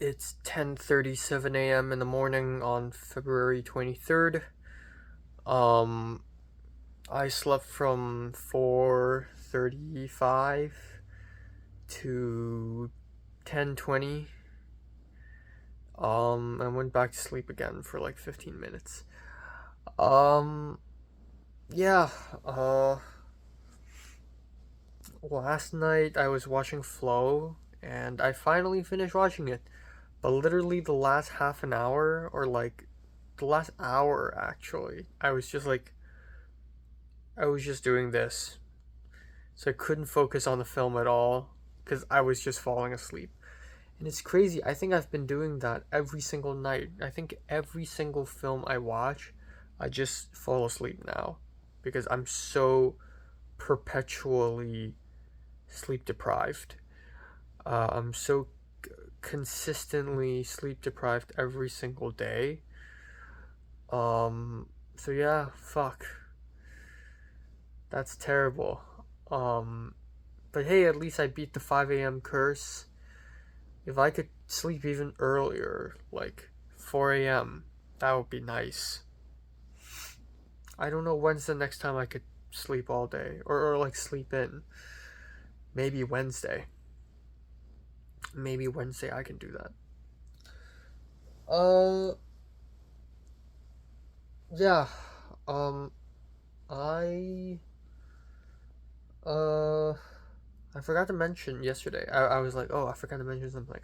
It's 10:37 a.m. in the morning on February 23rd. Um I slept from 4:35 to 10:20. I went back to sleep again for like 15 minutes. Um yeah, uh last night I was watching Flow and I finally finished watching it. But literally the last half an hour or like the last hour actually, I was just doing this. So I couldn't focus on the film at all because I was just falling asleep. And it's crazy. I think I've been doing that every single night. I think every single film I watch, I just fall asleep now because I'm so perpetually sleep deprived. I'm so consistently sleep deprived every single day. So yeah, fuck. That's terrible. Um, but hey, at least I beat the 5 a.m. curse. If I could sleep even earlier, like 4 a.m., that would be nice. I don't know when's the next time I could sleep all day or like sleep in. Maybe Wednesday. Maybe Wednesday I can do that. Uh, yeah. Um, I uh, I forgot to mention yesterday. I was like, oh, I forgot to mention something.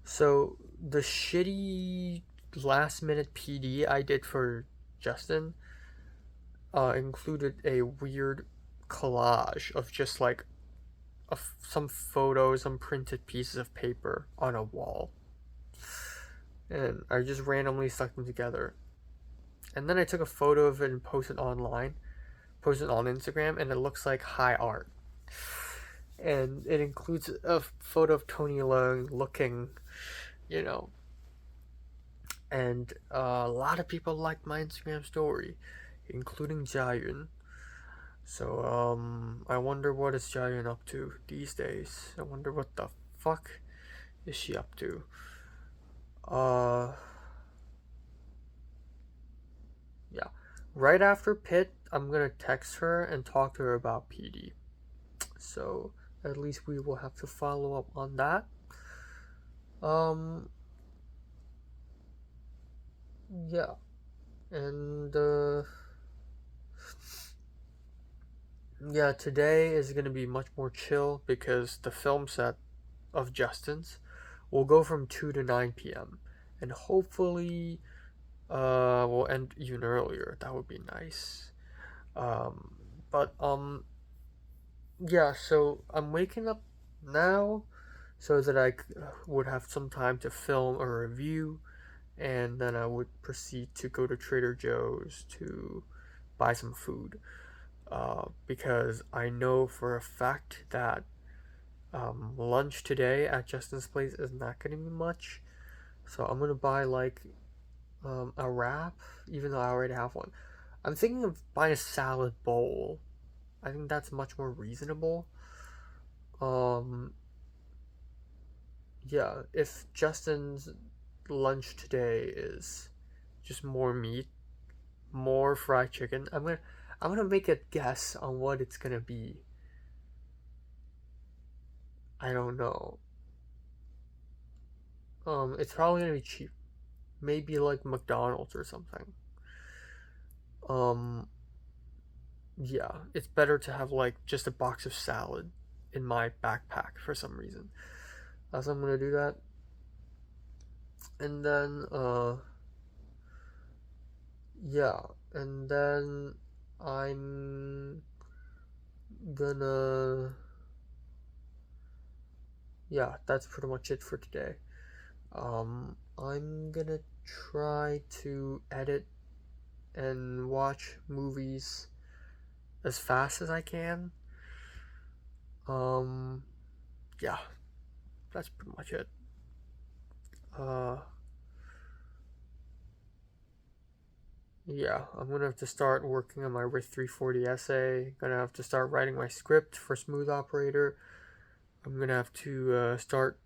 So the shitty last minute PD I did for Justin included a weird collage of just like some photos, some printed pieces of paper on a wall, and I just randomly stuck them together. And then I took a photo of it and posted on Instagram, and it looks like high art. And it includes a photo of Tony Leung looking, you know, and a lot of people liked my Instagram story, including Jiayun. So I wonder what is Jiayun up to these days. I wonder what the fuck is she up to. Uh, yeah. Right after Pit, I'm gonna text her and talk to her about PD. So at least we will have to follow up on that. Um, yeah, and yeah, today is gonna be much more chill because the film set of Justin's will go from 2 to 9 p.m. and hopefully we'll end even earlier. That would be nice. Um, but yeah, so I'm waking up now so that would have some time to film a review and then I would proceed to go to Trader Joe's to buy some food. Because I know for a fact that lunch today at Justin's place is not going to be much. So I'm going to buy like a wrap, even though I already have one. I'm thinking of buying a salad bowl. I think that's much more reasonable. Um, yeah, if Justin's lunch today is just more meat, more fried chicken, I'm gonna make a guess on what it's gonna be. I don't know. It's probably gonna be cheap. Maybe like McDonald's or something. Um, yeah, it's better to have like just a box of salad in my backpack for some reason. So I'm gonna do that, and then yeah, and then I'm gonna yeah, that's pretty much it for today. I'm gonna try to edit and watch movies as fast as I can. Um, yeah, that's pretty much it. Uh, yeah, I'm gonna have to start working on my RIT 340 essay. Gonna have to start writing my script for Smooth Operator. I'm gonna have to start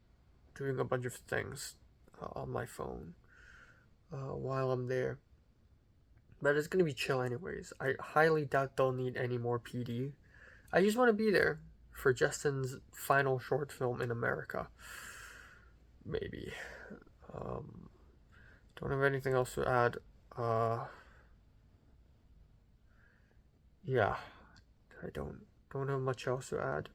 doing a bunch of things. on my phone while I'm there. But it's gonna be chill anyways. I highly doubt they'll need any more PD. I just want to be there for Justin's final short film in America. Maybe. Don't have anything else to add. Yeah, I don't have much else to add.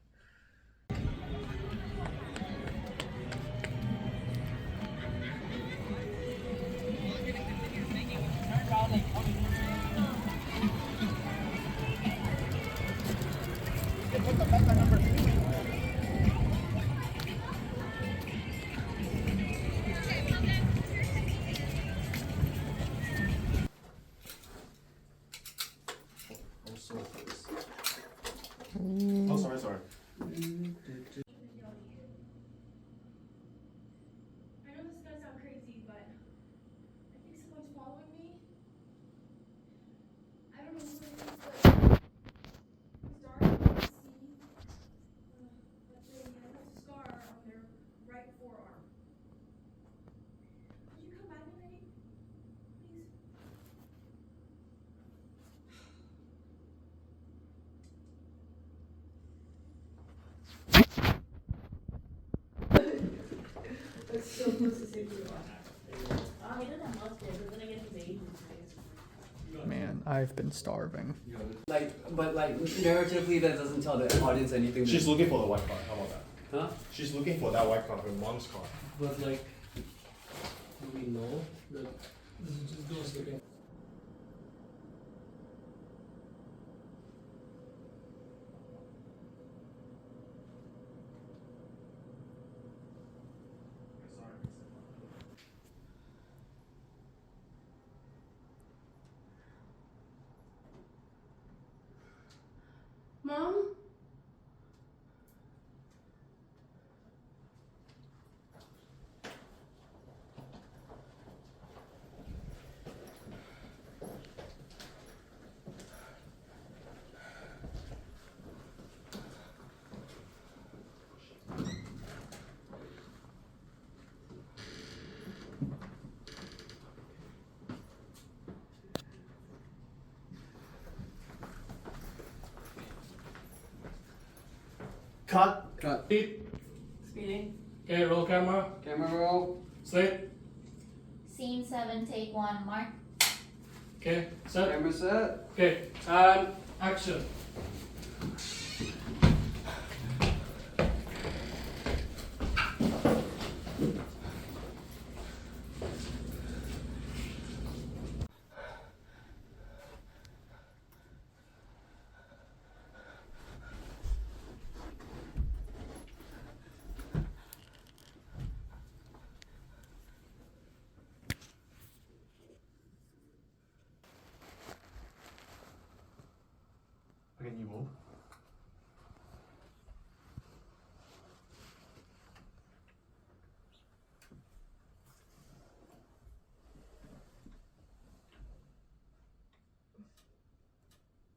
Oh, sorry. I know this is gonna sound crazy, but I think someone's following me. I don't know who it is, but it was dark, I couldn't see. But they have a scar on their right forearm. Could you come by me, lady? Please? That's so close to safety to watch. He doesn't have much there, but then again, he's Asian. Man, I've been starving. But narratively, that doesn't tell the audience anything. She's looking for the white car. How about that? Huh? She's looking for that white car, her mom's car. But do we know that this is just those looking? Mom? Cut. Speeding. Okay, roll camera. Camera roll. Slate. Scene 7, take 1, Mark. Okay, set. Camera set. Okay, and action. Can you move?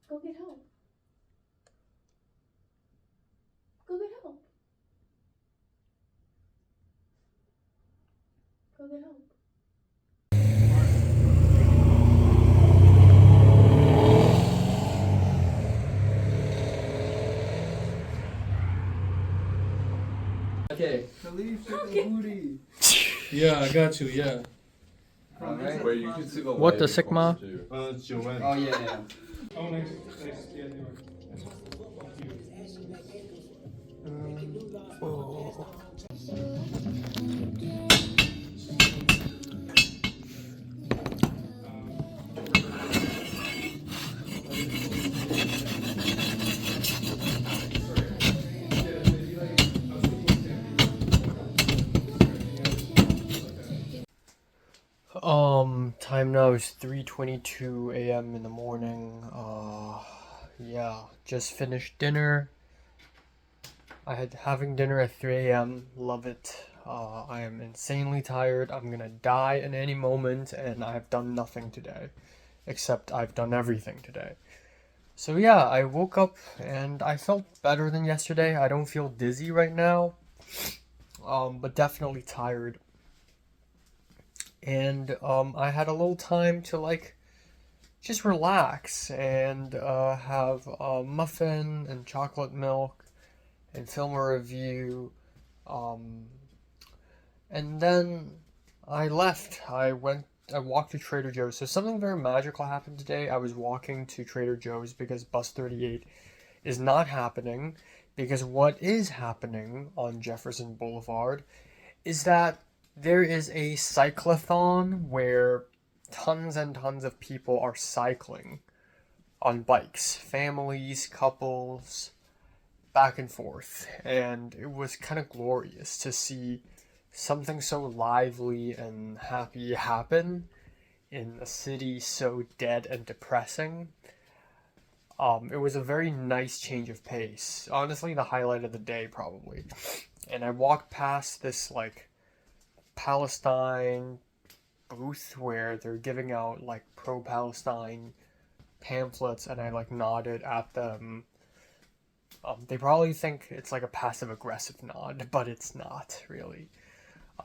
Go get help. Go get help. Go get help. Okay. Khalif took the booty. Yeah, I got you. Yeah. Okay. Wait, you can see the What, light the across Sigma? too. Joanne. Oh yeah. Oh, nice. Yeah, Time now is 3:22 a.m. in the morning. Yeah, just finished dinner. I had having dinner at 3 a.m. Love it. I am insanely tired. I'm gonna die in any moment, and I have done nothing today. Except I've done everything today. So yeah, I woke up and I felt better than yesterday. I don't feel dizzy right now. But definitely tired. and I had a little time to like just relax and have a muffin and chocolate milk and film a review. And then I left. I walked to Trader Joe's. So something very magical happened today. I was walking to Trader Joe's because Bus 38 is not happening. Because what is happening on Jefferson Boulevard is that there is a cyclathon where tons and tons of people are cycling on bikes, families, couples, back and forth. And it was kind of glorious to see something so lively and happy happen in a city so dead and depressing. It was a very nice change of pace. Honestly, the highlight of the day, probably. And I walked past this, like, Palestine booth where they're giving out, like, pro-Palestine pamphlets, and I, like, nodded at them. They probably think it's, like, a passive-aggressive nod, but it's not, really.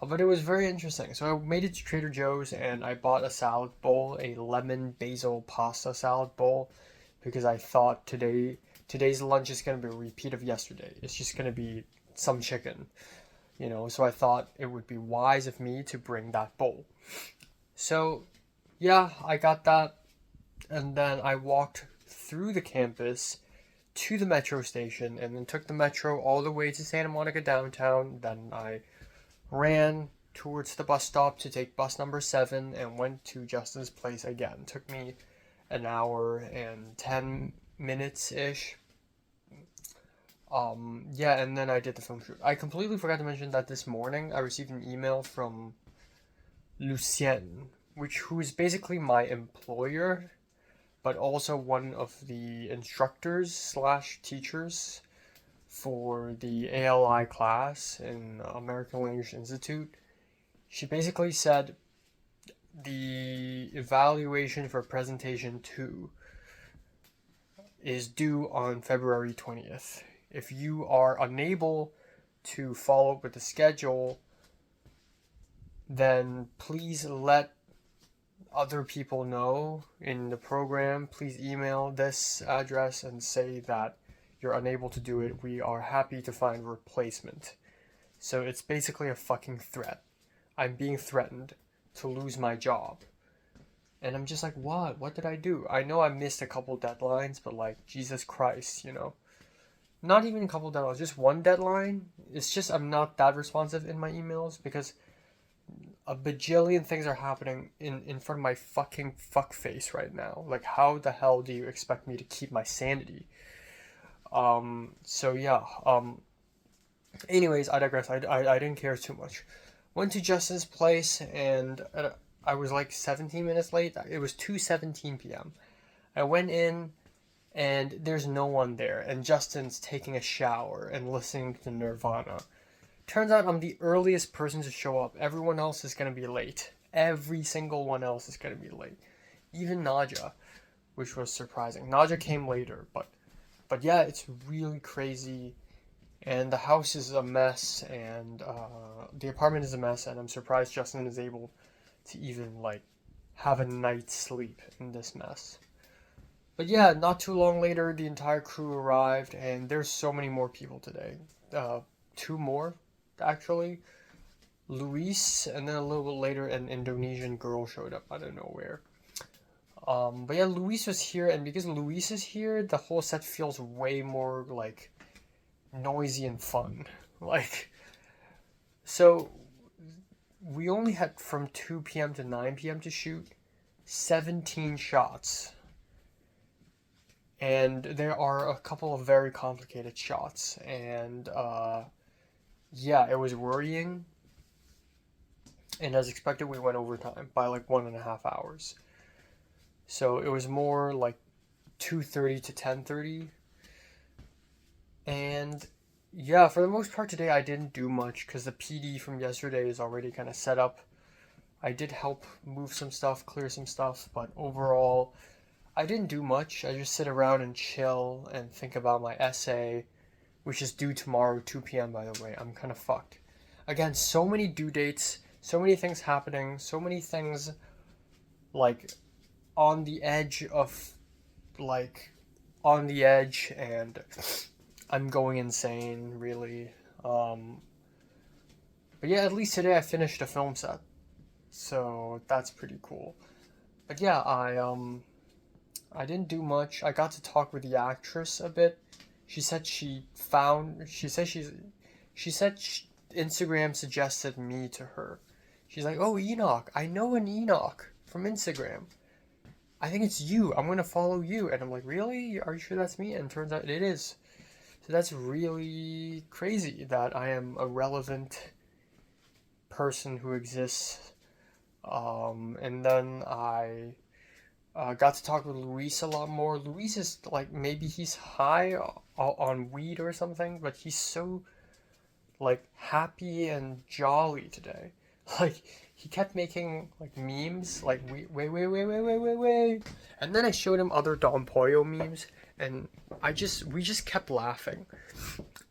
But it was very interesting. So I made it to Trader Joe's, and I bought a salad bowl, a lemon basil pasta salad bowl, because I thought today's lunch is going to be a repeat of yesterday. It's just going to be some chicken, you know, so I thought it would be wise of me to bring that bowl. So, yeah, I got that, and then I walked through the campus to the metro station, and then took the metro all the way to Santa Monica downtown. Then I ran towards the bus stop to take bus number 7 and went to Justin's place again. Took me an hour and 10 minutes-ish. Yeah, and then I did the film shoot. I completely forgot to mention that this morning I received an email from Lucien, who is basically my employer, but also one of the instructors slash teachers for the ALI class in American Language Institute. She basically said the evaluation for presentation 2 is due on February 20th. If you are unable to follow up with the schedule, then please let other people know in the program. Please email this address and say that you're unable to do it. We are happy to find a replacement. So it's basically a fucking threat. I'm being threatened to lose my job. And I'm just like, what? What did I do? I know I missed a couple deadlines, but like, Jesus Christ, you know? Not even a couple deadlines, just one deadline. It's just I'm not that responsive in my emails because a bajillion things are happening in front of my fucking fuck face right now. Like, how the hell do you expect me to keep my sanity? So yeah, anyways, I digress. I didn't care too much. Went to Justin's place, and I was like 17 minutes late. It was 2:17 p.m. I went in, and there's no one there, and Justin's taking a shower and listening to Nirvana. Turns out I'm the earliest person to show up. Everyone else is going to be late. Every single one else is going to be late. Even Naja, which was surprising. Naja came later, but yeah, it's really crazy. And the house is a mess, and the apartment is a mess, and I'm surprised Justin is able to even, like, have a night's sleep in this mess. But yeah, not too long later, the entire crew arrived, and there's so many more people today. 2 more, actually. Luis, and then a little bit later, an Indonesian girl showed up out of nowhere. But yeah, Luis was here, and because Luis is here, the whole set feels way more, like, noisy and fun. Like, so we only had from 2 p.m. to 9 p.m. to shoot 17 shots. And there are a couple of very complicated shots. And, yeah, it was worrying. And as expected, we went overtime by like 1.5 hours. So it was more like 2:30 to 10:30. And yeah, for the most part today, I didn't do much because the PD from yesterday is already kind of set up. I did help move some stuff, clear some stuff, but overall, I didn't do much. I just sit around and chill and think about my essay, which is due tomorrow, 2 p.m. by the way. I'm kind of fucked. Again, so many due dates, so many things happening, so many things like on the edge of like on the edge, and I'm going insane, really. But yeah, at least today I finished a film set, so that's pretty cool. But yeah, I didn't do much. I got to talk with the actress a bit. She said Instagram suggested me to her. She's like, "Oh, Enoch, I know an Enoch from Instagram. I think it's you. I'm gonna follow you." And I'm like, "Really? Are you sure that's me?" And turns out it is. So that's really crazy that I am a relevant person who exists. And then I got to talk with Luis a lot more. Luis is like, maybe he's high on weed or something, but he's so like happy and jolly today. Like he kept making like memes, like wait, and then I showed him other Don Pollo memes, and we just kept laughing.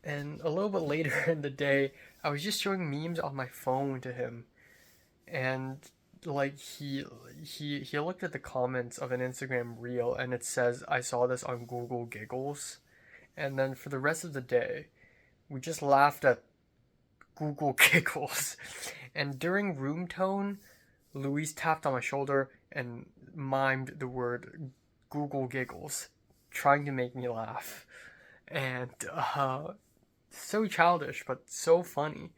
And a little bit later in the day, I was just showing memes on my phone to him, and like he looked at the comments of an Instagram reel, and it says, "I saw this on Google Giggles," and then for the rest of the day, we just laughed at Google Giggles. And during room tone, Louise tapped on my shoulder and mimed the word Google Giggles, trying to make me laugh. And so childish, but so funny.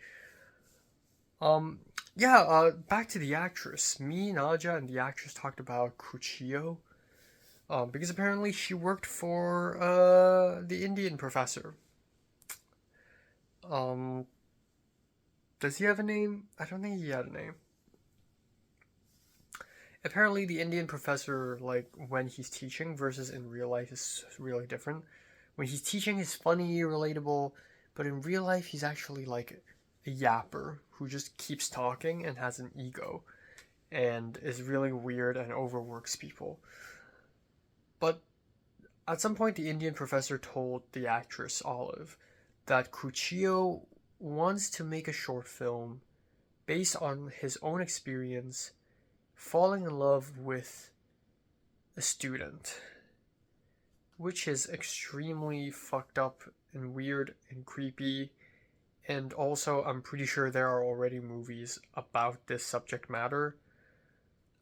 Back to the actress. Me, Naja, and the actress talked about Cuchillo. Because apparently she worked for the Indian professor. Does he have a name? I don't think he had a name. Apparently the Indian professor, like, when he's teaching versus in real life, is really different. When he's teaching, he's funny, relatable, but in real life, he's actually like a yapper who just keeps talking and has an ego and is really weird and overworks people. But at some point, the Indian professor told the actress, Olive, that Cuchillo wants to make a short film based on his own experience falling in love with a student, which is extremely fucked up and weird and creepy. And also, I'm pretty sure there are already movies about this subject matter.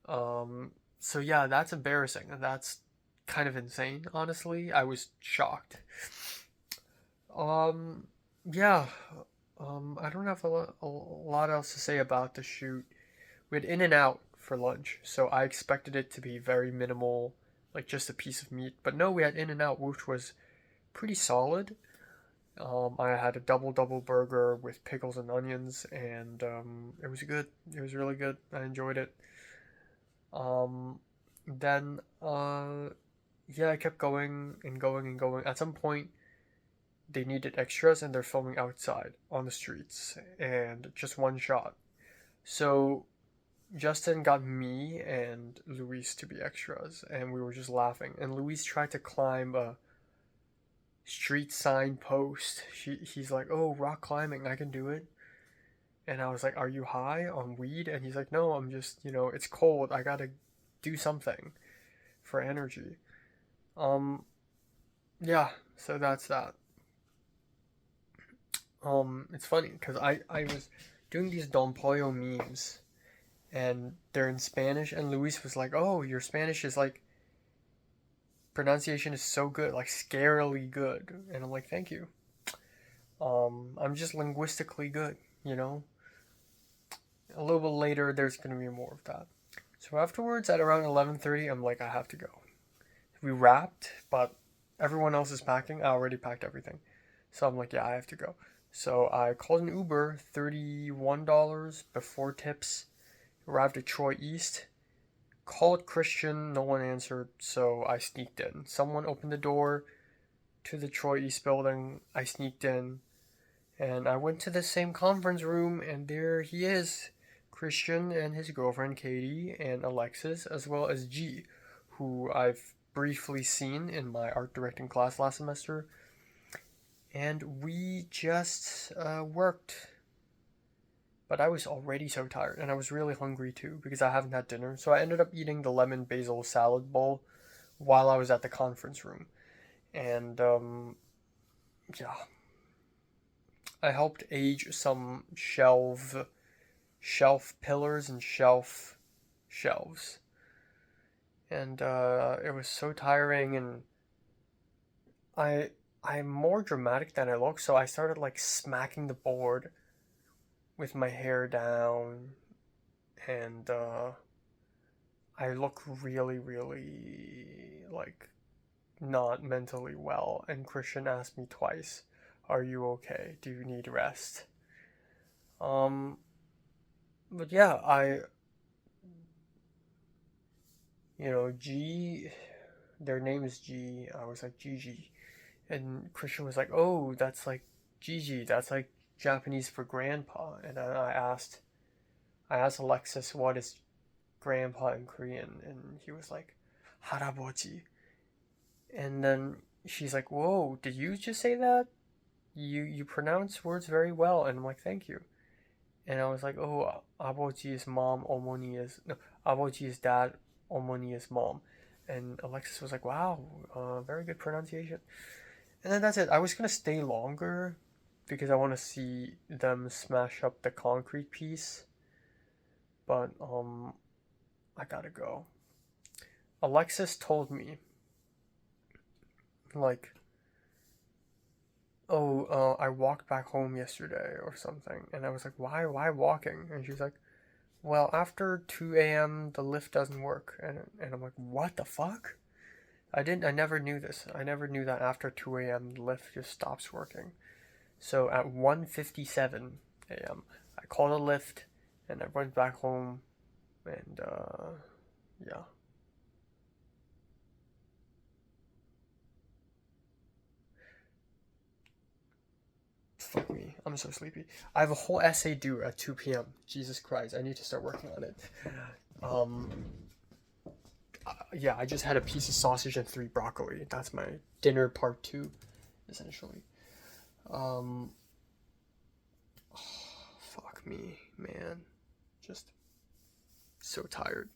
So yeah, that's embarrassing, and that's kind of insane, honestly. I was shocked. Yeah, I don't have a lot else to say about the shoot. We had In-N-Out for lunch, so I expected it to be very minimal, like just a piece of meat. But no, we had In-N-Out, which was pretty solid. I had a double burger with pickles and onions, and it was good. It was really good. I enjoyed it. Then yeah, I kept going and going and going. At some point, they needed extras, and they're filming outside on the streets, and just one shot. So Justin got me and Luis to be extras, and we were just laughing. And Luis tried to climb a street sign post. He's like, "Oh, rock climbing, I can do it." And I was like, "Are you high on weed?" And he's like, "No, I'm just, it's cold. I gotta do something for energy." Yeah, so that's that. It's funny because I was doing these Don Pollo memes, and they're in Spanish, and Luis was like, "Oh, your Spanish is like, pronunciation is so good, like scarily good." And I'm like, "Thank you. I'm just linguistically good, A little bit later, there's gonna be more of that. So afterwards, at around 11:30, I'm like, I have to go. We wrapped, but everyone else is packing. I already packed everything. So I'm like, yeah, I have to go. So I called an Uber, $31 before tips. Arrived at Troy East. Called Christian, no one answered, so I sneaked in. Someone opened the door to the Troy East building. I sneaked in, and I went to the same conference room, and there he is, Christian and his girlfriend Katie and Alexis, as well as G, who I've briefly seen in my art directing class last semester. And we just worked. But I was already so tired, and I was really hungry too because I haven't had dinner. So I ended up eating the lemon basil salad bowl while I was at the conference room. And yeah, I helped age some shelf pillars and shelves. And it was so tiring, and I'm more dramatic than I look, so I started like smacking the board with my hair down, and I look really, really like not mentally well. And Christian asked me twice, "Are you okay? Do you need rest?" But yeah, G, their name is G. I was like Gigi, and Christian was like, "Oh, that's like Gigi. That's like Japanese for grandpa." And then I asked Alexis what is grandpa in Korean, and he was like, "Harabochi." And then she's like, "Whoa, did you just say that? You pronounce words very well." And I'm like, "Thank you." And I was like, "Oh, abochi is mom, omoni is no, abochi is dad, omoni is mom." And Alexis was like, "Wow, very good pronunciation." And then that's it. I was gonna stay longer because I want to see them smash up the concrete piece, but I gotta go. Alexis told me, like, "Oh, I walked back home yesterday or something," and I was like, "Why walking?" And she's like, "Well, after 2 a.m. the lift doesn't work," and I'm like, "What the fuck?" I never knew this. I never knew that after 2 a.m. the lift just stops working. So at 1:57 a.m. I called a lift and I went back home, and yeah. Fuck me, I'm so sleepy. I have a whole essay due at 2 p.m. Jesus Christ, I need to start working on it. Yeah, I just had a piece of sausage and 3 broccoli. That's my dinner part 2, essentially. Fuck me, man. Just so tired.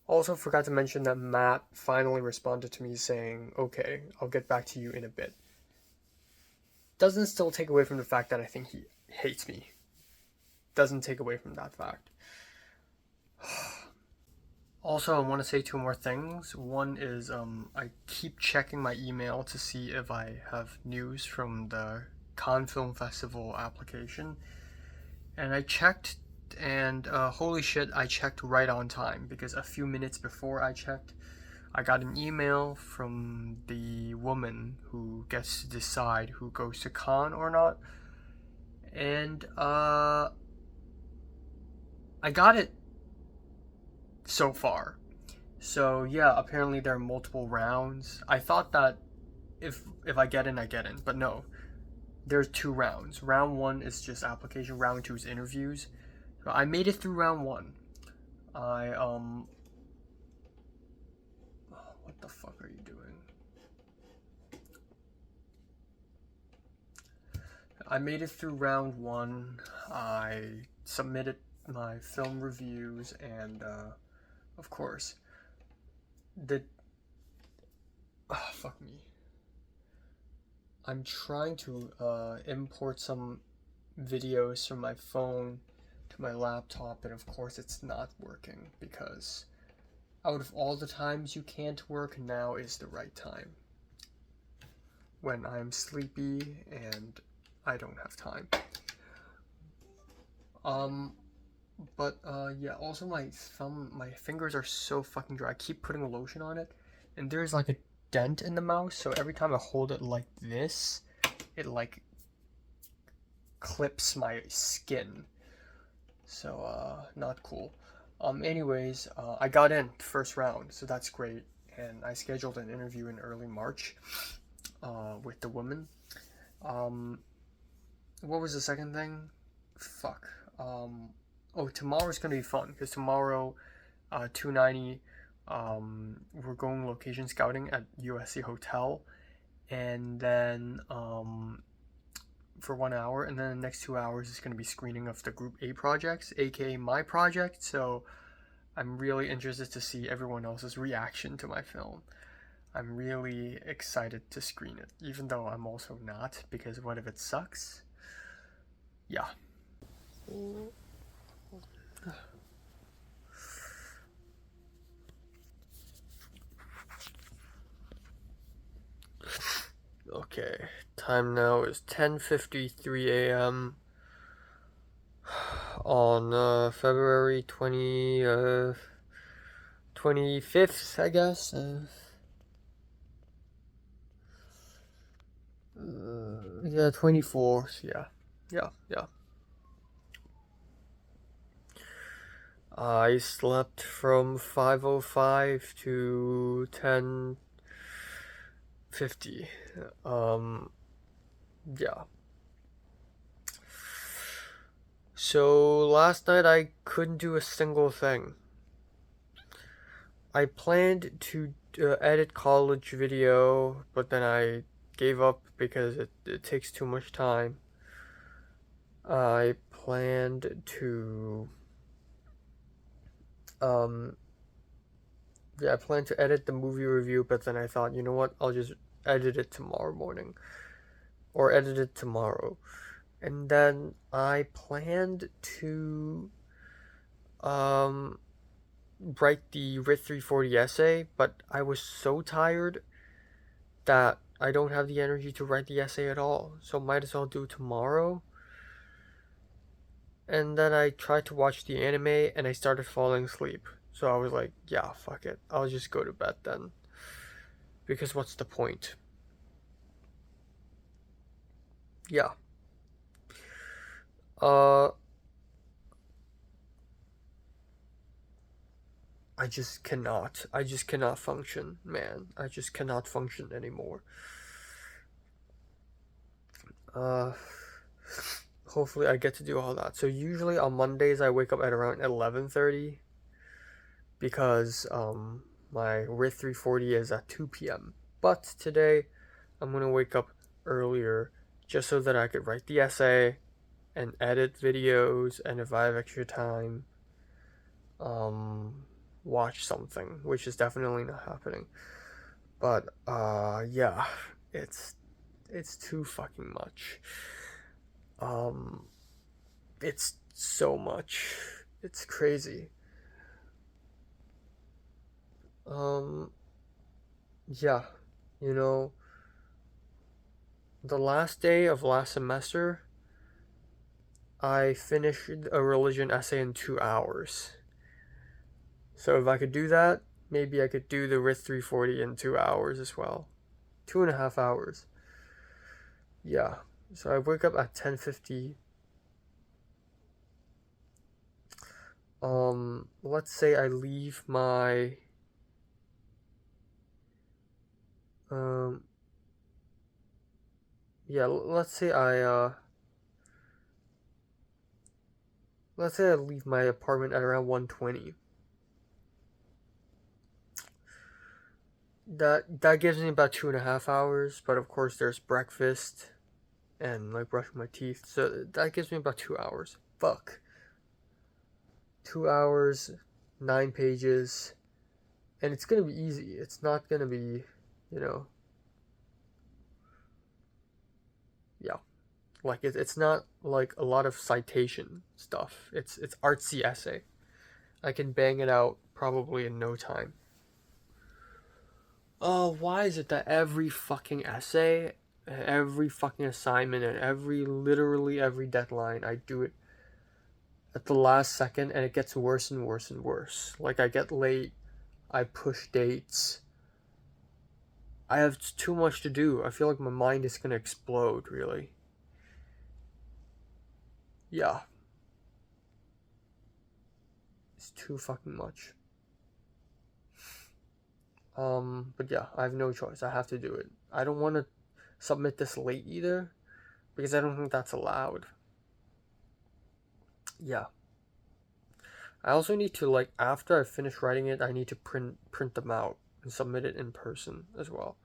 Also forgot to mention that Matt finally responded to me saying, "Okay, I'll get back to you in a bit." Doesn't still take away from the fact that I think he hates me. Doesn't take away from that fact. Also, I want to say 2 more things. One is I keep checking my email to see if I have news from the Cannes Film Festival application. And I checked, and holy shit, I checked right on time, because a few minutes before I checked, I got an email from the woman who gets to decide who goes to Cannes or not. And I got it so far. So yeah, apparently there are multiple rounds. I thought that if I get in, I get in, but no. There's 2 rounds. Round 1 is just application, round 2 is interviews. So I made it through round 1. What the fuck are you doing? I made it through round 1. I submitted my film reviews, and of course, fuck me. I'm trying to import some videos from my phone to my laptop, and of course it's not working, because out of all the times you can't work, now is the right time. When I'm sleepy and I don't have time. But yeah, also my fingers are so fucking dry. I keep putting lotion on it, and there's like a dent in the mouse, so every time I hold it like this, it like clips my skin. So not cool. Anyways, I got in first round, so that's great, and I scheduled an interview in early March with the woman. What was the second thing? Fuck. Oh, tomorrow's gonna be fun, because tomorrow, 290, we're going location scouting at USC Hotel, and then for 1 hour, and then the next 2 hours is going to be screening of the Group A projects, aka my project. So I'm really interested to see everyone else's reaction to my film. I'm really excited to screen it, even though I'm also not, because what if it sucks? Yeah. Okay, time now is 10:53 a.m. on February 25th, I guess. Yeah, 24th. Yeah. I slept from 5:05 to 10:50. Yeah. So last night I couldn't do a single thing. I planned to edit college video, but then I gave up because it takes too much time. I planned to I planned to edit the movie review, but then I thought, you know what, I'll just edit it tomorrow morning, or edit it tomorrow. And then I planned to write the RIT 340 essay, but I was so tired that I don't have the energy to write the essay at all, so might as well do tomorrow. And then I tried to watch the anime and I started falling asleep. So I was like, yeah, fuck it. I'll just go to bed then. Because what's the point? Yeah. I just cannot function, man. I just cannot function anymore. Hopefully I get to do all that. So usually on Mondays I wake up at around 11:30 because my RIT 340 is at 2 p.m. But today I'm gonna wake up earlier just so that I could write the essay and edit videos, and if I have extra time, watch something, which is definitely not happening. But yeah, it's too fucking much. It's so much. It's crazy. Yeah, you know, the last day of last semester, I finished a religion essay in 2 hours. So if I could do that, maybe I could do the RIT 340 in 2 hours as well. 2.5 hours. Yeah. So I wake up at 10:50. Let's say I leave my let's say I leave my apartment at around 1:20. That gives me about 2.5 hours, but of course there's breakfast and like brushing my teeth, so that gives me about 2 hours. Fuck. 2 hours, 9 pages, and it's gonna be easy. It's not gonna be, yeah, like it's not like a lot of citation stuff. It's artsy essay. I can bang it out probably in no time. Why is it that every fucking essay, every fucking assignment, and literally every deadline, I do it at the last second, and it gets worse and worse and worse. Like, I get late, I push dates, I have too much to do. I feel like my mind is gonna explode, really. Yeah. It's too fucking much. But yeah, I have no choice. I have to do it. I don't want to submit this late either, because I don't think that's allowed. Yeah. I also need to, like, after I finish writing it, I need to print them out and submit it in person as well.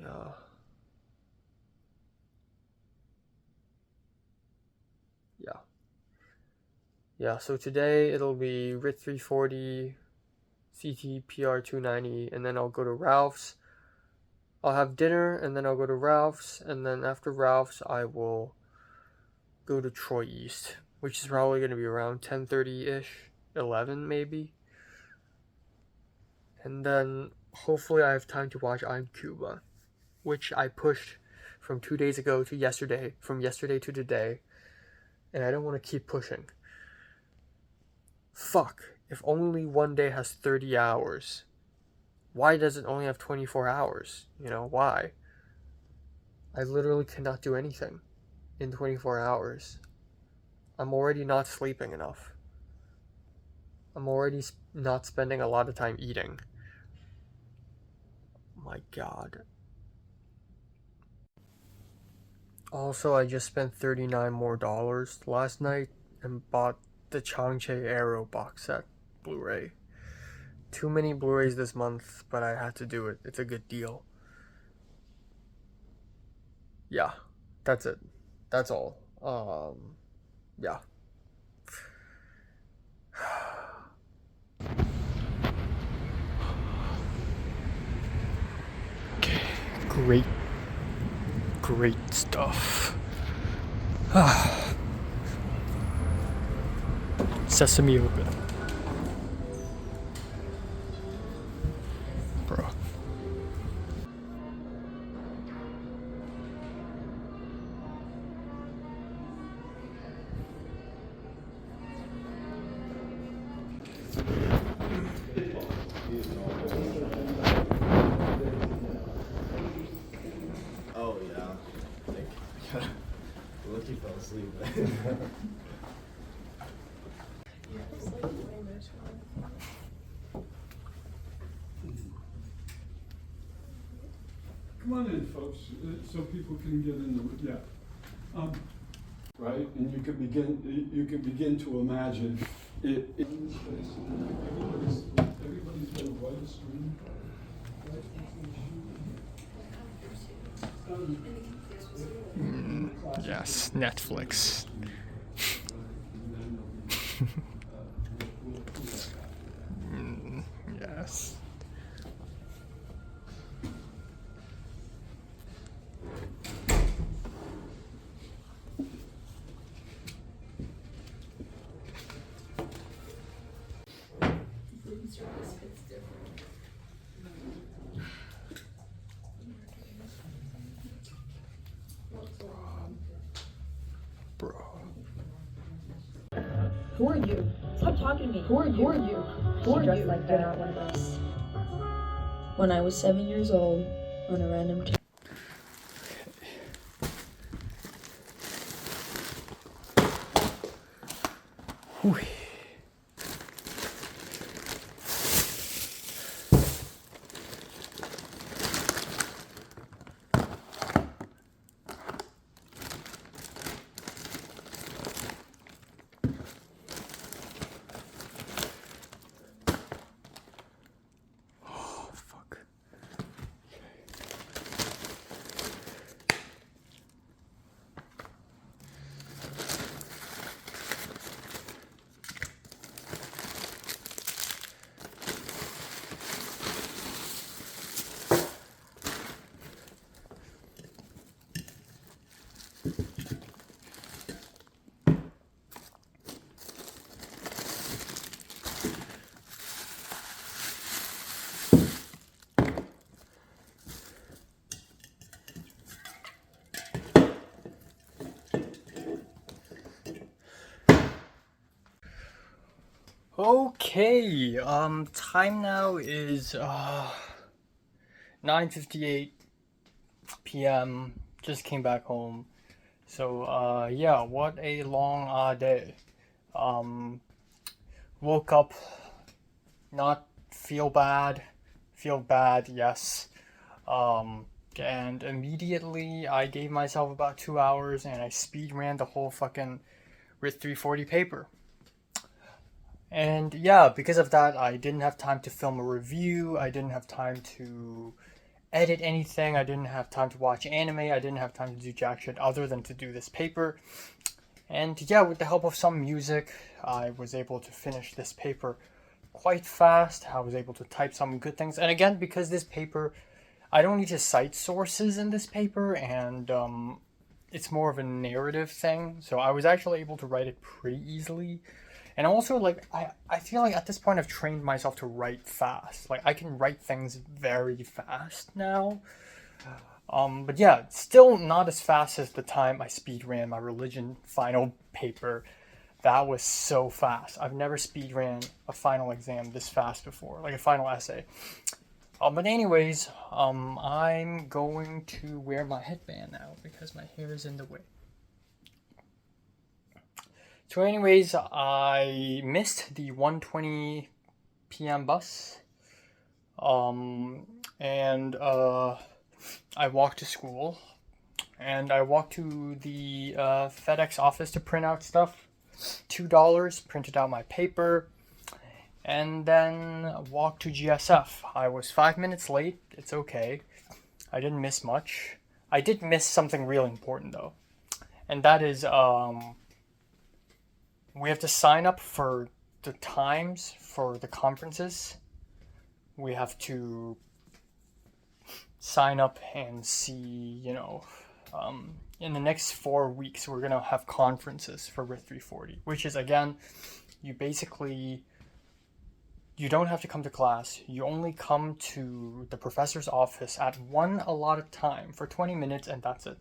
Yeah. Yeah, so today it'll be RIT 340, CTPR 290, and then I'll go to Ralph's. I'll have dinner, and then I'll go to Ralph's, and then after Ralph's, I will go to Troy East, which is probably going to be around 10:30-ish, 11 maybe. And then hopefully I have time to watch I'm Cuba, which I pushed from 2 days ago to yesterday, from yesterday to today, and I don't want to keep pushing. Fuck, if only one day has 30 hours, why does it only have 24 hours? You know, why? I literally cannot do anything in 24 hours. I'm already not sleeping enough. I'm already not spending a lot of time eating. My God. Also, I just spent $39 more last night and bought the Changche Arrow box set Blu-ray. Too many Blu-rays this month, but I had to do it. It's a good deal. Yeah, that's it. That's all. Yeah. Okay, great stuff. Sesame open. Bro. Oh yeah. Like, lucky fell asleep. Come on in, folks, so people can get in the, yeah. Right, and you can begin to imagine it. Everybody's got a white screen. Yes, Netflix. Yes. Bro. Who are you? Stop talking to me. Who are you? Who are you? Who are you? Like You're not one of us. When I was 7 years old, on a random Whew. Oh, fuck. Okay, time now is 9:58 p.m. Just came back home. So yeah, what a long day. Woke up, not feel bad, yes. And immediately I gave myself about 2 hours and I speed ran the whole fucking RIT 340 paper. And yeah, because of that, I didn't have time to film a review, I didn't have time to edit anything, I didn't have time to watch anime, I didn't have time to do jack shit other than to do this paper. And yeah, with the help of some music, I was able to finish this paper quite fast. I was able to type some good things. And again, because this paper, I don't need to cite sources in this paper, and it's more of a narrative thing. So I was actually able to write it pretty easily. And also, like, I feel like at this point I've trained myself to write fast. Like, I can write things very fast now. But yeah, still not as fast as the time I speed ran my religion final paper. That was so fast. I've never speed ran a final exam this fast before, like a final essay. But anyways, I'm going to wear my headband now because my hair is in the way. So anyways, I missed the 1:20 p.m. bus. I walked to school, and I walked to the FedEx office to print out stuff. $2, printed out my paper, and then walked to GSF. I was 5 minutes late. It's okay. I didn't miss much. I did miss something really important though, and that is we have to sign up for the times for the conferences. We have to sign up and see, in the next 4 weeks, we're going to have conferences for RIT 340, which is, again, you don't have to come to class. You only come to the professor's office at one allotted time for 20 minutes, and that's it.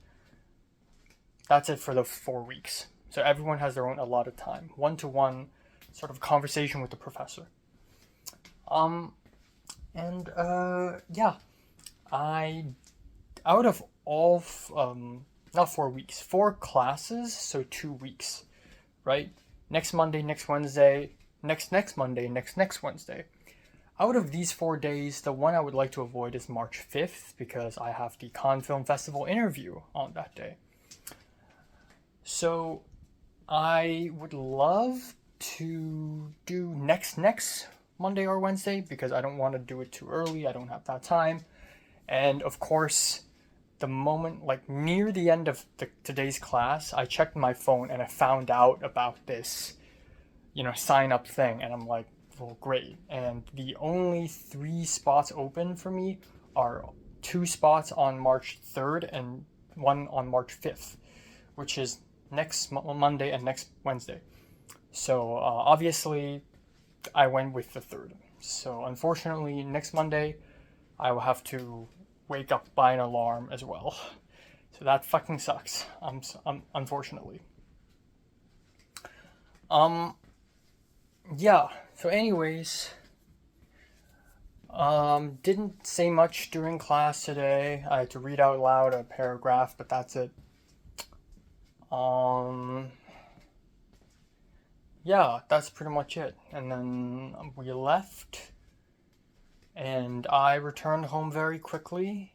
That's it for the 4 weeks. So everyone has their own allotted time, one-to-one sort of conversation with the professor. Out of all, not 4 weeks, 4 classes, so 2 weeks, right? Next Monday, next Wednesday, next Monday, next Wednesday. Out of these 4 days, the one I would like to avoid is March 5th, because I have the Cannes Film Festival interview on that day. So I would love to do next Monday or Wednesday, because I don't want to do it too early. I don't have that time. And of course, the moment, like near the end of today's class, I checked my phone and I found out about this, sign up thing. And I'm like, well, great. And the only 3 spots open for me are 2 spots on March 3rd and 1 on March 5th, which is next Monday and next Wednesday. So obviously, I went with the 3rd. So unfortunately, next Monday, I will have to wake up by an alarm as well. So that fucking sucks. Unfortunately. Yeah. So anyways, didn't say much during class today. I had to read out loud a paragraph, but that's it. Yeah, that's pretty much it. And then we left, and I returned home very quickly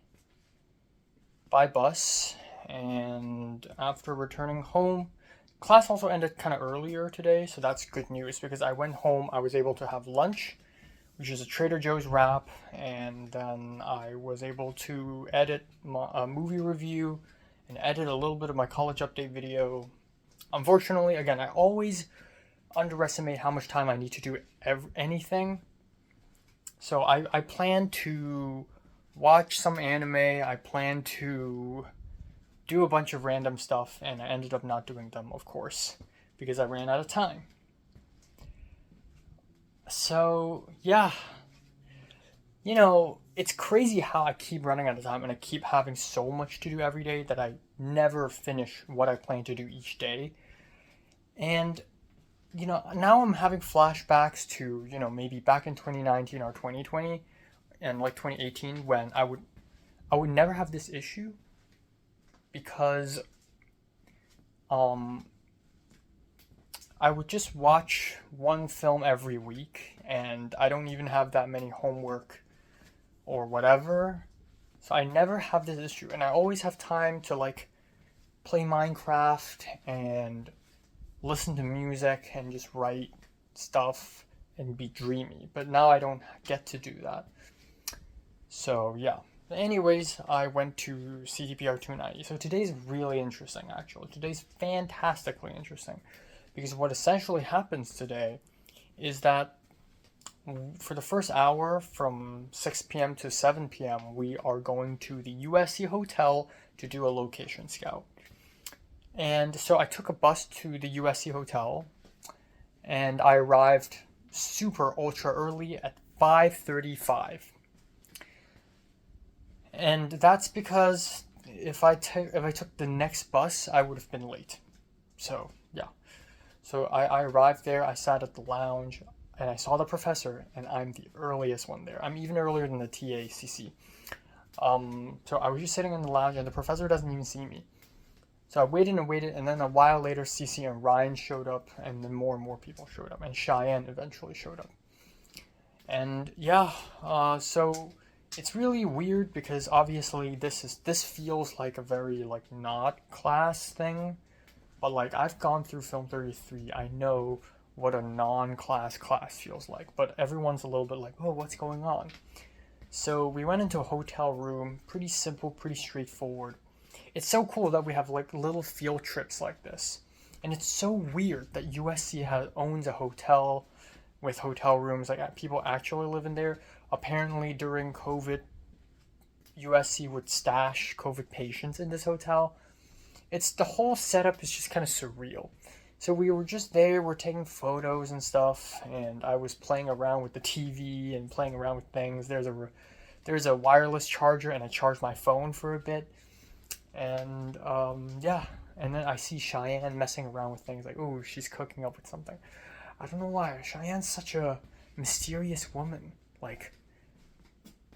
by bus. And after returning home, class also ended kind of earlier today, so that's good news, because I went home, I was able to have lunch, which is a Trader Joe's wrap, and then I was able to edit a movie review and edit a little bit of my college update video. Unfortunately, again, I always underestimate how much time I need to do anything. So I plan to watch some anime, I plan to do a bunch of random stuff, and I ended up not doing them, of course, because I ran out of time. So, yeah. It's crazy how I keep running out of time and I keep having so much to do every day that I never finish what I plan to do each day. And now I'm having flashbacks to, maybe back in 2019 or 2020 and like 2018, when I would never have this issue, because I would just watch one film every week, and I don't even have that many homework or whatever. So I never have this issue, and I always have time to play Minecraft and listen to music and just write stuff and be dreamy. But now I don't get to do that. So yeah, Anyways, I went to CTPR 290. So today's really interesting, actually. Today's fantastically interesting. Because what essentially happens today is that for the first hour from 6 p.m. to 7 p.m., we are going to the USC Hotel to do a location scout. And so I took a bus to the USC Hotel, and I arrived super ultra early at 5:35. And that's because if I took the next bus, I would have been late. So, yeah. So I arrived there, I sat at the lounge, and I saw the professor, and I'm the earliest one there. I'm even earlier than the TACC. So I was just sitting in the lounge, and the professor doesn't even see me. So I waited, and then a while later, CC and Ryan showed up, and then more and more people showed up, and Cheyenne eventually showed up. And yeah, so it's really weird because obviously this feels like a very like not class thing, but like I've gone through Film 33, I know what a non-class class feels like, but everyone's a little bit like, oh, what's going on? So we went into a hotel room, pretty simple, pretty straightforward. It's so cool that we have like little field trips like this, and it's so weird that USC owns a hotel with hotel rooms, like people actually live in there. Apparently during COVID, USC would stash COVID patients in this hotel. The whole setup is just kind of surreal. So we were just there, we're taking photos and stuff, and I was playing around with the TV and playing around with things. There's a wireless charger, and I charged my phone for a bit. And yeah, and then I see Cheyenne messing around with things like, oh, she's cooking up with something. I don't know why. Cheyenne's such a mysterious woman. Like,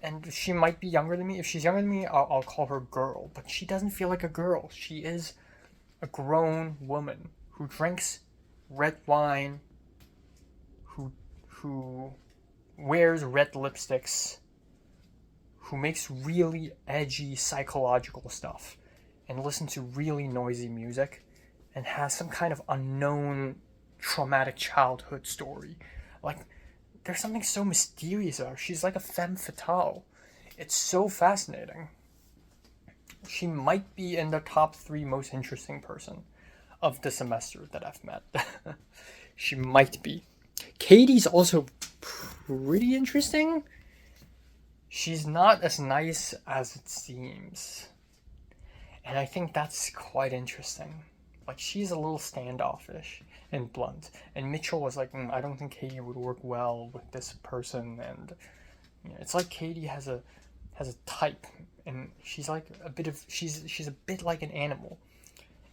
and she might be younger than me. If she's younger than me, I'll call her girl. But she doesn't feel like a girl. She is a grown woman who drinks red wine, who wears red lipsticks, who makes really edgy psychological stuff, and listens to really noisy music, and has some kind of unknown traumatic childhood story. Like, there's something so mysterious about her. She's like a femme fatale. It's so fascinating. She might be in the top 3 most interesting person of the semester that I've met. She might be. Katie's also pretty interesting. She's not as nice as it seems. And I think that's quite interesting. Like, she's a little standoffish and blunt. And Mitchell was like, I don't think Katie would work well with this person. And you know, it's like Katie has a type, and she's like she's a bit like an animal.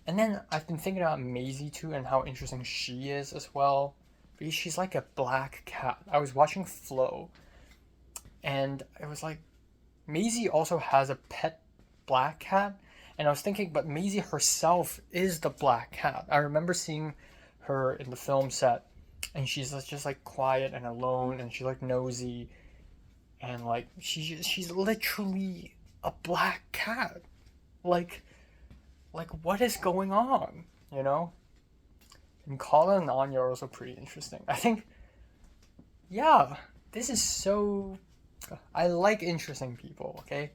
And then I've been thinking about Maisie too, and how interesting she is as well, because she's like a black cat. I was watching Flo, and it was like Maisie also has a pet black cat. And I was thinking, but Maisie herself is the black cat. I remember seeing her in the film set, and she's just like quiet and alone, and she's like nosy, and like she's literally a black cat. Like what is going on, you know? And Colin and Anya are also pretty interesting. I think, yeah, this is so. I like interesting people. Okay.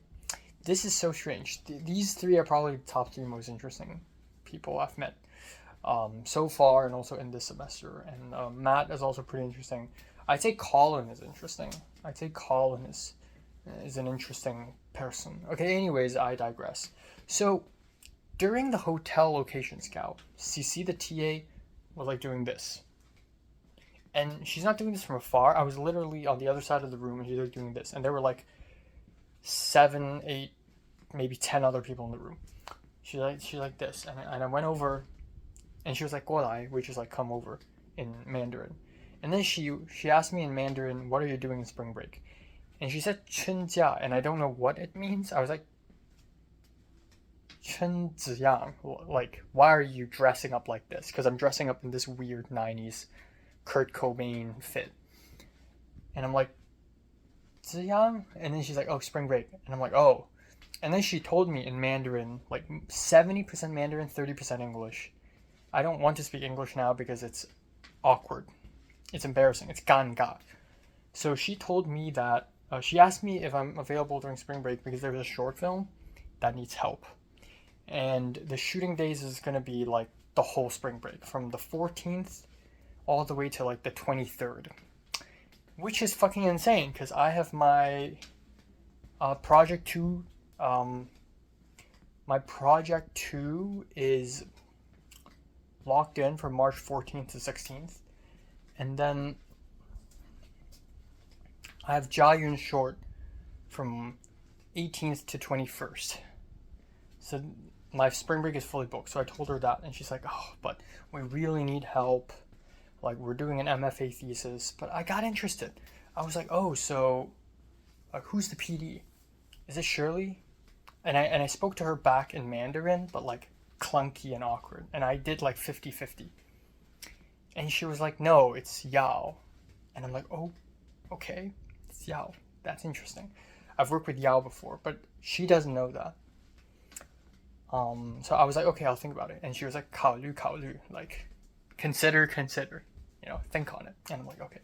This is so strange. These 3 are probably the top 3 most interesting people I've met so far, and also in this semester. And Matt is also pretty interesting. I'd say Colin is interesting. I'd say Colin is an interesting person. Okay, anyways, I digress. So, during the hotel location scout, CC, the TA, was like doing this. And she's not doing this from afar. I was literally on the other side of the room, and she's like doing this. And there were like 7, 8, maybe 10 other people in the room. She's like this, and I went over, and she was like, "Guolai," which is like come over in Mandarin. And then she asked me in Mandarin, "What are you doing in spring break?" And she said "Chunjia," and I don't know what it means. I was like, "Chunziyang," like, why are you dressing up like this? Because I'm dressing up in this weird 90s Kurt Cobain fit. And I'm like, Ziyang? And then she's like, oh, spring break. And I'm like, oh. And then she told me in Mandarin, like 70% Mandarin, 30% English. I don't want to speak English now because it's awkward. It's embarrassing. It's ganga. So she told me that She asked me if I'm available during spring break because there's a short film that needs help. And the shooting days is going to be like the whole spring break from the 14th all the way to like the 23rd. Which is fucking insane because I have my project 2. My project 2 is locked in from March 14th to 16th. And then I have Jayun short from 18th to 21st. So my spring break is fully booked. So I told her that and she's like, oh, but we really need help. Like we're doing an MFA thesis. But I got interested. I was like, oh, so who's the PD? Is it Shirley? And I spoke to her back in Mandarin, but like clunky and awkward. And I did like 50-50. And she was like, no, it's Yao. And I'm like, oh, okay. It's Yao. That's interesting. I've worked with Yao before, but she doesn't know that. So I was like, okay, I'll think about it. And she was like, 考虑考虑, like, consider, you know, think on it. And I'm like, okay.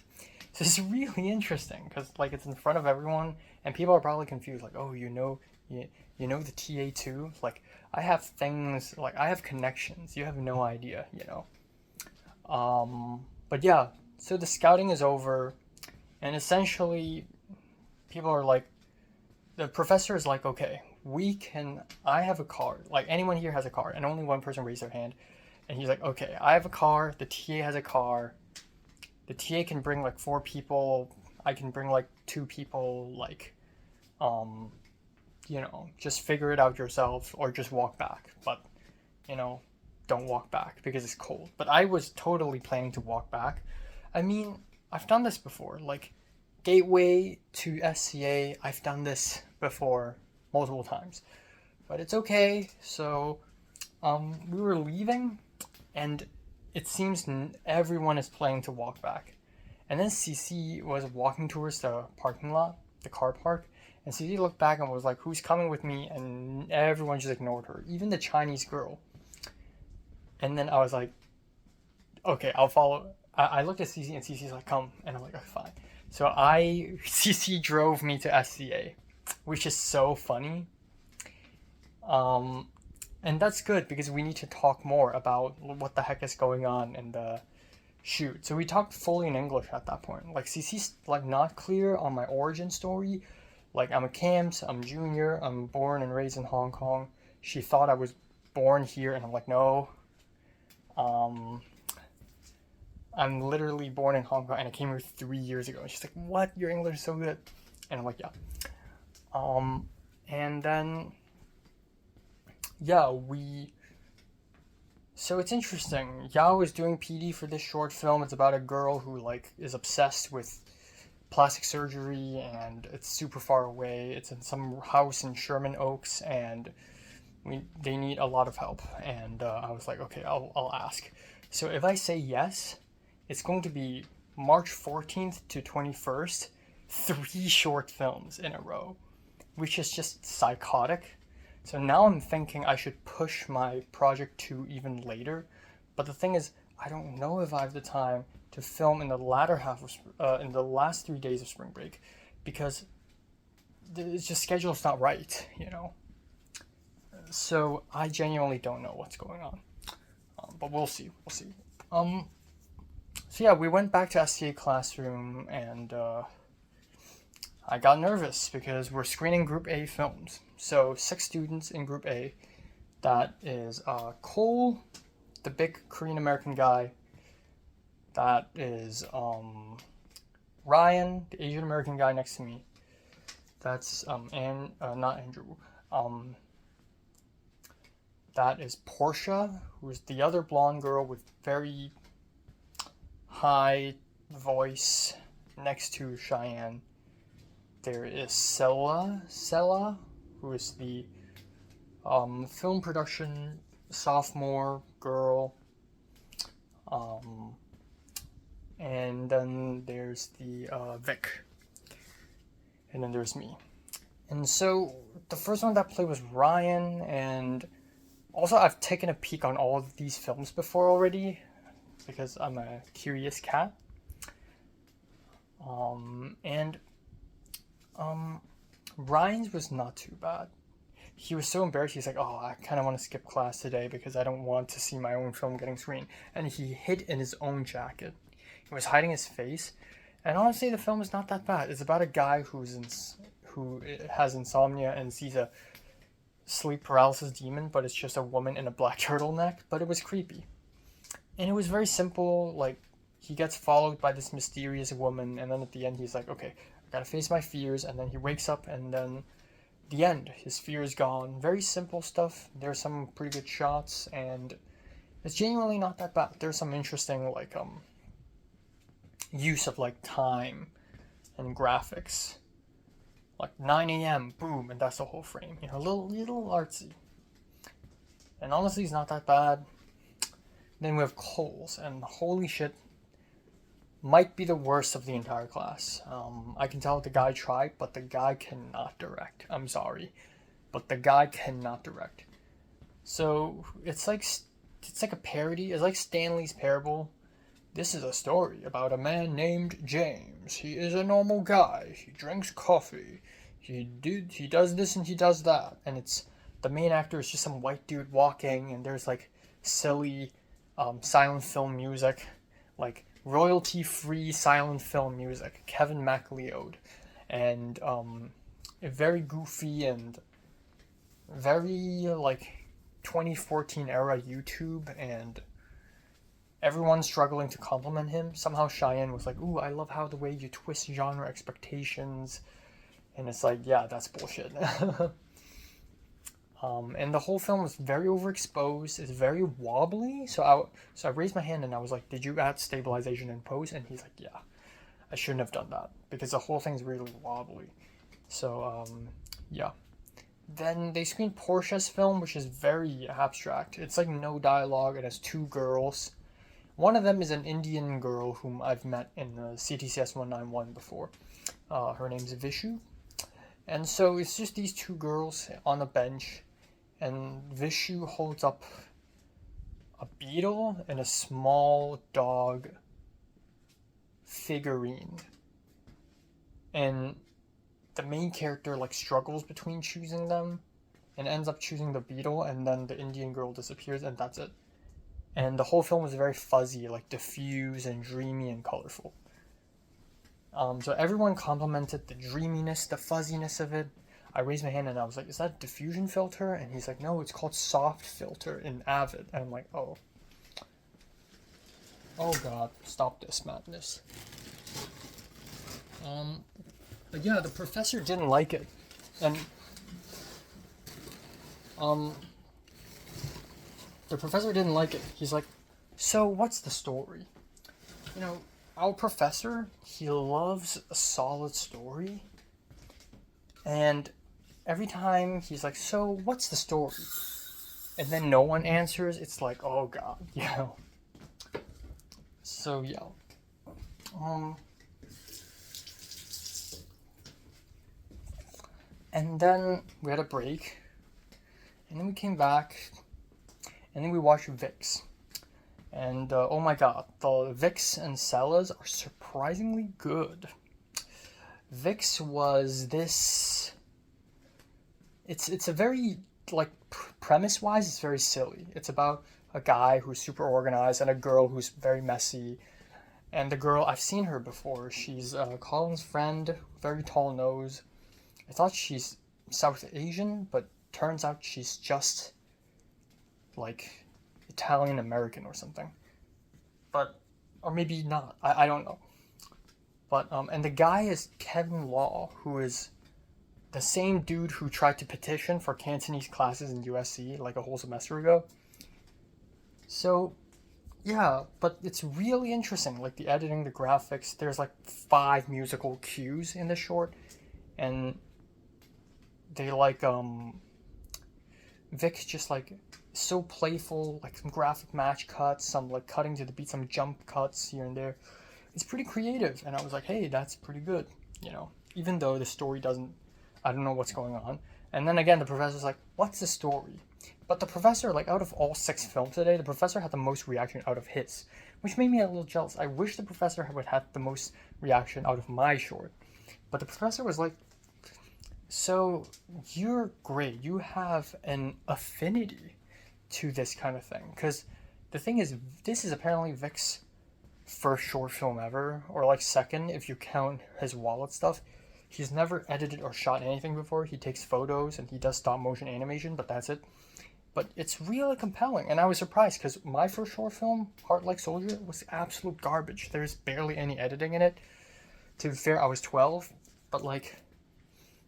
So this is really interesting because like it's in front of everyone and people are probably confused. Like, oh, you know the TA too? Like, I have things, like I have connections. You have no idea, you know. But yeah, so the scouting is over and essentially people are like, the professor is like, okay, I have a car. Like anyone here has a car and only one person raised their hand. And he's like, okay, I have a car. The TA has a car. The TA can bring like 4 people. I can bring like 2 people. Like, you know, just figure it out yourself or just walk back. But, you know, don't walk back because it's cold. But I was totally planning to walk back. I mean, I've done this before. Like, Gateway to SCA, I've done this before multiple times. But it's okay. So, we were leaving and it seems everyone is planning to walk back. And then CC was walking towards the parking lot, the car park. And CC looked back and was like, who's coming with me? And everyone just ignored her, even the Chinese girl. And then I was like, okay, I'll follow. I looked at CC and CC's like, come. And I'm like, okay, fine. So CC drove me to SCA, which is so funny. And that's good because we need to talk more about what the heck is going on in the shoot. So we talked fully in English at that point. Like CC's like not clear on my origin story. Like I'm a Cams, I'm junior, I'm born and raised in Hong Kong. She thought I was born here and I'm like, no. I'm literally born in Hong Kong and I came here 3 years ago. And she's like, what? Your English is so good. And I'm like, yeah. And then, yeah, so it's interesting. Yao is doing PD for this short film. It's about a girl who like is obsessed with plastic surgery and it's super far away. It's in some house in Sherman Oaks and they need a lot of help. And I was like, okay, I'll ask. So if I say yes, it's going to be March 14th to 21st, 3 short films in a row, which is just psychotic. So now I'm thinking I should push my project 2 even later. But the thing is, I don't know if I have the time to film in the latter half of, in the last 3 days of spring break, because it's just schedule's not right, you know. So I genuinely don't know what's going on. But we'll see. So yeah, we went back to SCA classroom and I got nervous because we're screening Group A films. So 6 students in Group A. That is Cole, the big Korean American guy. That is Ryan, the Asian American guy next to me. That's not Andrew. That is Portia, who's the other blonde girl with very high voice next to Cheyenne. There is Sella, who is the film production sophomore girl. And then there's the Vic. And then there's me. And so the first one that played was Ryan, and also I've taken a peek on all of these films before already, because I'm a curious cat. And Ryan's was not too bad. He was so embarrassed. He's like, oh, I kind of want to skip class today because I don't want to see my own film getting screened. And he hid in his own jacket. He was hiding his face. And honestly, the film is not that bad. It's about a guy who has insomnia and sees a sleep paralysis demon, but it's just a woman in a black turtleneck. But it was creepy. And it was very simple. Like, he gets followed by this mysterious woman, and then at the end he's like, okay, I gotta face my fears. And then he wakes up, and then the end, his fear is gone. Very simple stuff. There's some pretty good shots, and it's genuinely not that bad. There's some interesting like use of like time and graphics, like 9 a.m. boom, and that's the whole frame. You know, little artsy. And honestly, it's not that bad. Then we have Coles, and holy shit, might be the worst of the entire class. I can tell the guy tried, but the guy cannot direct. I'm sorry, but the guy cannot direct. So it's like a parody. It's like Stanley's Parable. This is a story about a man named James. He is a normal guy. He drinks coffee. He does this and he does that. And it's the main actor is just some white dude walking, and there's like silly silent film music, like royalty-free silent film music, Kevin MacLeod, and very goofy and very like 2014 era YouTube, and everyone's struggling to compliment him. Somehow Cheyenne was like, ooh, I love how the way you twist genre expectations, and it's like, yeah, that's bullshit. And the whole film was very overexposed. It's very wobbly. So I raised my hand and I was like, did you add stabilization in post? And he's like, yeah, I shouldn't have done that because the whole thing's really wobbly. So, yeah. Then they screened Portia's film, which is very abstract. It's like no dialogue. It has two girls. One of them is an Indian girl whom I've met in the CTCS 191 before. Her name's Vishu. And so it's just these two girls on a bench, and Vishu holds up a beetle and a small dog figurine. And the main character like struggles between choosing them and ends up choosing the beetle, and then the Indian girl disappears, and that's it. And the whole film was very fuzzy, like diffuse and dreamy and colorful. So everyone complimented the dreaminess, the fuzziness of it. I raised my hand and I was like, is that diffusion filter? And he's like, no, it's called soft filter in Avid. And I'm like, oh. Oh god, stop this madness. But yeah, the professor didn't like it. And the professor didn't like it. He's like, so what's the story? You know, our professor, he loves a solid story. And every time he's like, so what's the story? And then no one answers. It's like, oh god, you know. So yeah. And then we had a break. And then we came back. And then we watched VIX. And oh my god, the VIX and Sellers are surprisingly good. VIX was this... It's a very, like, premise-wise, it's very silly. It's about a guy who's super organized and a girl who's very messy. And the girl, I've seen her before. She's Colin's friend, very tall nose. I thought she's South Asian, but turns out she's just, like, Italian American or something. But, or maybe not. I don't know. But, and the guy is Kevin Law, who is the same dude who tried to petition for Cantonese classes in USC like a whole semester ago. So, yeah, but it's really interesting. Like the editing, the graphics, there's like 5 musical cues in the short. And they like, Vic's just like so playful, like some graphic match cuts, some like cutting to the beat, some jump cuts here and there. It's pretty creative, and I was like, hey, that's pretty good, you know, even though the story doesn't, I don't know what's going on. And then again, the professor's like, what's the story? But the professor, like, out of all 6 films today, the professor had the most reaction out of his, which made me a little jealous. I wish the professor would have the most reaction out of my short. But the professor was like, So you're great. You have an affinity to this kind of thing. Because the thing is, this is apparently Vic's first short film ever, or like second if you count his wallet stuff. He's never edited or shot anything before. He takes photos and he does stop motion animation, but that's it. But it's really compelling, and I was surprised because my first short film, Heart Like Soldier, was absolute garbage. There's barely any editing in it. To be fair, I was 12, but like,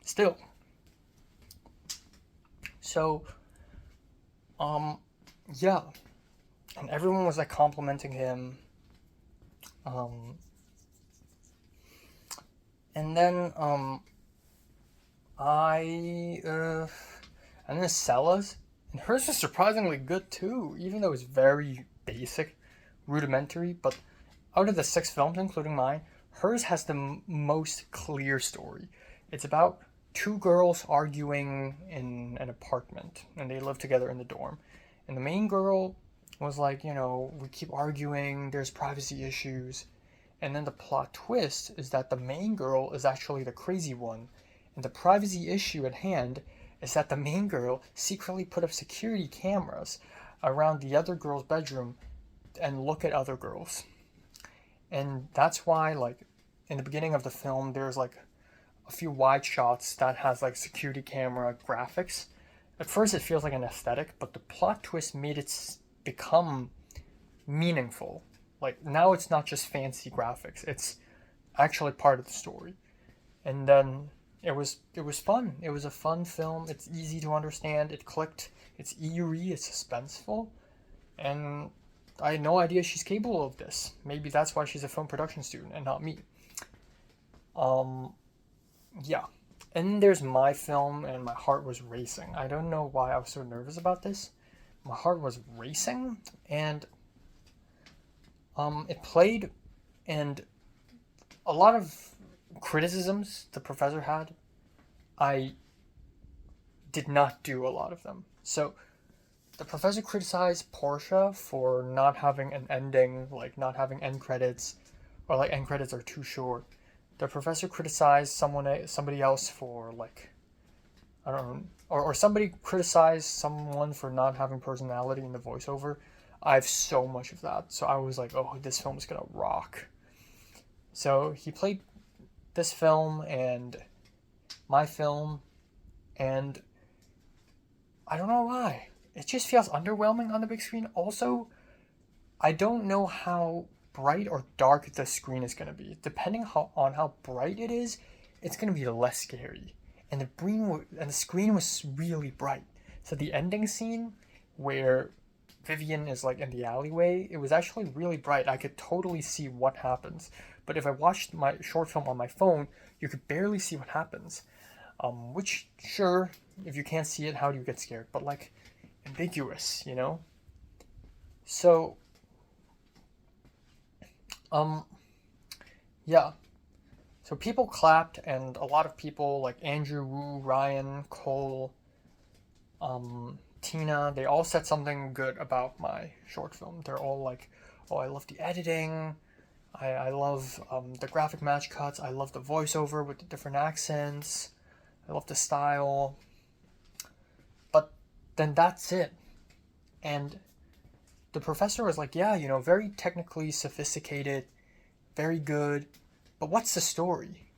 still. So, yeah. And everyone was like complimenting him. And then, and then Stella's, and hers was surprisingly good too, even though it's very basic, rudimentary, but out of the 6 films, including mine, hers has the most clear story. It's about 2 girls arguing in an apartment, and they live together in the dorm. And the main girl was like, you know, we keep arguing, there's privacy issues. And then the plot twist is that the main girl is actually the crazy one. And the privacy issue at hand is that the main girl secretly put up security cameras around the other girl's bedroom and look at other girls. And that's why, like, in the beginning of the film, there's like a few wide shots that has like security camera graphics. At first it feels like an aesthetic, but the plot twist made it become meaningful. Like, now it's not just fancy graphics, it's actually part of the story. And then it was fun. It was a fun film. It's easy to understand. It clicked. It's eerie. It's suspenseful. And I had no idea she's capable of this. Maybe that's why she's a film production student and not me. Yeah. And then there's my film, and my heart was racing. I don't know why I was so nervous about this. My heart was racing, and it played, and a lot of criticisms the professor had, I did not do a lot of them. So the professor criticized Portia for not having an ending, like not having end credits, or like end credits are too short. The professor criticized somebody else for like, I don't know, or somebody criticized someone for not having personality in the voiceover. I have so much of that, so I was like, oh, this film is gonna rock. So he played this film and my film, and I don't know why. It just feels underwhelming on the big screen. Also, I don't know how bright or dark the screen is going to be. Depending on how bright it is, it's going to be less scary. And the screen was really bright. So the ending scene where Vivian is like in the alleyway, it was actually really bright. I could totally see what happens. But if I watched my short film on my phone, you could barely see what happens. Which, sure, if you can't see it, how do you get scared? But like, ambiguous, you know? So, yeah. So people clapped, and a lot of people like Andrew Wu, Ryan, Cole, Tina, they all said something good about my short film. They're all like, oh, I love the editing, I love the graphic match cuts, I love the voiceover with the different accents, I love the style. But then that's it. And the professor was like, yeah, you know, very technically sophisticated, very good, but what's the story?